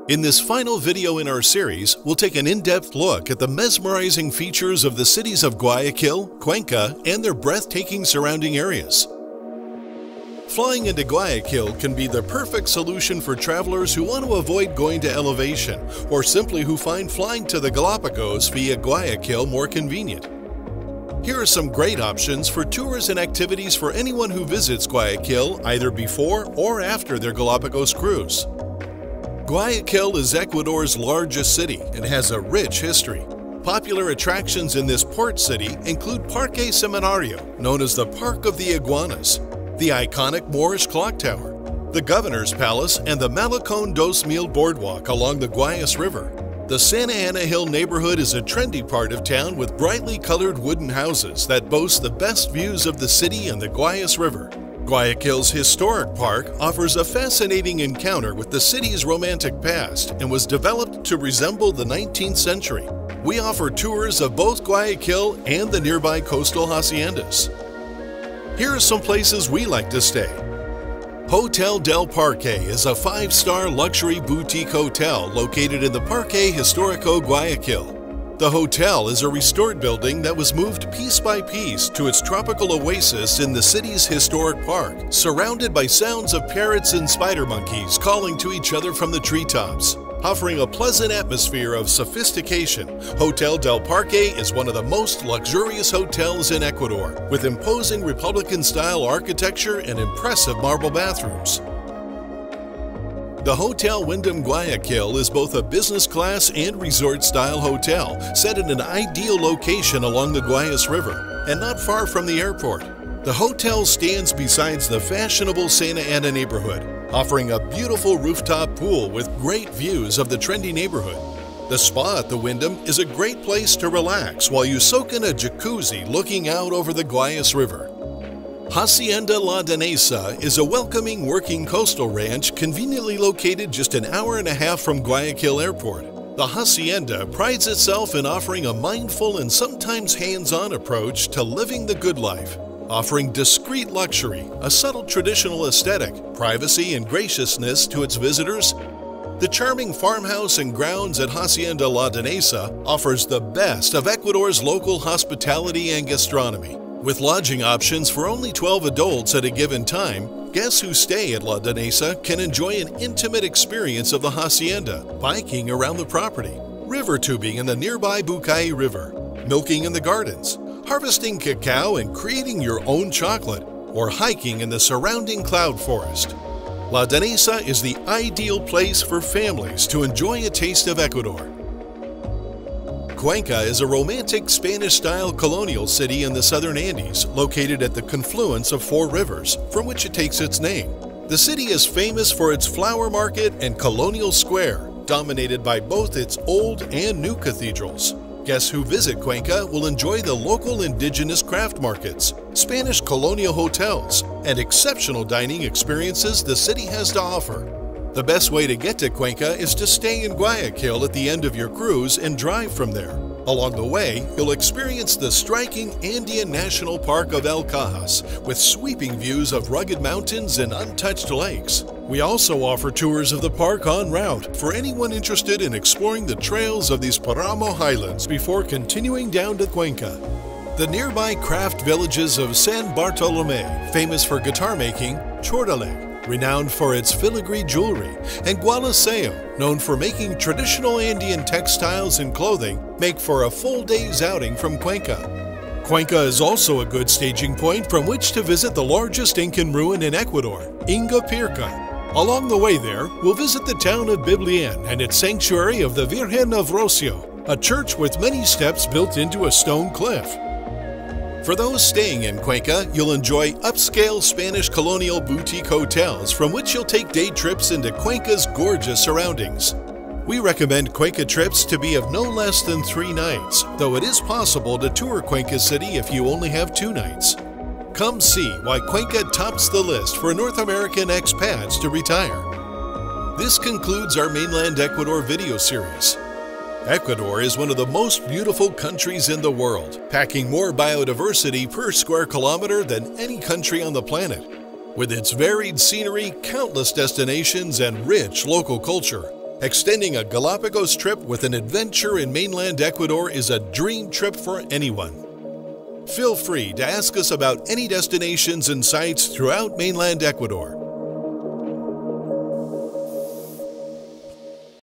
In this final video in our series, we'll take an in-depth look at the mesmerizing features of the cities of Guayaquil, Cuenca, and their breathtaking surrounding areas. Flying into Guayaquil can be the perfect solution for travelers who want to avoid going to elevation, or simply who find flying to the Galapagos via Guayaquil more convenient. Here are some great options for tours and activities for anyone who visits Guayaquil either before or after their Galapagos cruise. Guayaquil is Ecuador's largest city and has a rich history. Popular attractions in this port city include Parque Seminario, known as the Park of the Iguanas, the iconic Moorish Clock Tower, the Governor's Palace, and the Malecón dos Mil Boardwalk along the Guayas River. The Santa Ana Hill neighborhood is a trendy part of town with brightly colored wooden houses that boast the best views of the city and the Guayas River. Guayaquil's historic park offers a fascinating encounter with the city's romantic past and was developed to resemble the 19th century. We offer tours of both Guayaquil and the nearby coastal haciendas. Here are some places we like to stay. Hotel del Parque is a 5-star luxury boutique hotel located in the Parque Histórico Guayaquil. The hotel is a restored building that was moved piece by piece to its tropical oasis in the city's historic park, surrounded by sounds of parrots and spider monkeys calling to each other from the treetops. Offering a pleasant atmosphere of sophistication, Hotel del Parque is one of the most luxurious hotels in Ecuador, with imposing Republican-style architecture and impressive marble bathrooms. The Hotel Wyndham Guayaquil is both a business-class and resort-style hotel set in an ideal location along the Guayas River and not far from the airport. The hotel stands beside the fashionable Santa Ana neighborhood, offering a beautiful rooftop pool with great views of the trendy neighborhood. The spa at the Wyndham is a great place to relax while you soak in a jacuzzi looking out over the Guayas River. Hacienda La Danesa is a welcoming working coastal ranch conveniently located just an hour and a half from Guayaquil Airport. The hacienda prides itself in offering a mindful and sometimes hands-on approach to living the good life, offering discreet luxury, a subtle traditional aesthetic, privacy, and graciousness to its visitors. The charming farmhouse and grounds at Hacienda La Danesa offers the best of Ecuador's local hospitality and gastronomy. With lodging options for only 12 adults at a given time, guests who stay at La Danesa can enjoy an intimate experience of the hacienda, biking around the property, river tubing in the nearby Bucay River, milking in the gardens, harvesting cacao and creating your own chocolate, or hiking in the surrounding cloud forest. La Danesa is the ideal place for families to enjoy a taste of Ecuador. Cuenca is a romantic Spanish-style colonial city in the southern Andes, located at the confluence of 4 rivers, from which it takes its name. The city is famous for its flower market and colonial square, dominated by both its old and new cathedrals. Guests who visit Cuenca will enjoy the local indigenous craft markets, Spanish colonial hotels, and exceptional dining experiences the city has to offer. The best way to get to Cuenca is to stay in Guayaquil at the end of your cruise and drive from there. Along the way, you'll experience the striking Andean National Park of El Cajas, with sweeping views of rugged mountains and untouched lakes. We also offer tours of the park en route for anyone interested in exploring the trails of these Paramo Highlands before continuing down to Cuenca. The nearby craft villages of San Bartolome, famous for guitar making, Chordaleg, renowned for its filigree jewelry, and Gualaceo, known for making traditional Andean textiles and clothing, make for a full day's outing from Cuenca. Cuenca is also a good staging point from which to visit the largest Incan ruin in Ecuador, Inga Pirca. Along the way there, we'll visit the town of Biblian and its sanctuary of the Virgen of Rocio, a church with many steps built into a stone cliff. For those staying in Cuenca, you'll enjoy upscale Spanish colonial boutique hotels from which you'll take day trips into Cuenca's gorgeous surroundings. We recommend Cuenca trips to be of no less than 3 nights, though it is possible to tour Cuenca City if you only have 2 nights. Come see why Cuenca tops the list for North American expats to retire. This concludes our mainland Ecuador video series. Ecuador is one of the most beautiful countries in the world, packing more biodiversity per square kilometer than any country on the planet. With its varied scenery, countless destinations, and rich local culture, Extending a Galapagos trip with an adventure in mainland Ecuador is a dream trip for anyone. Feel free to ask us about any destinations and sites throughout mainland Ecuador.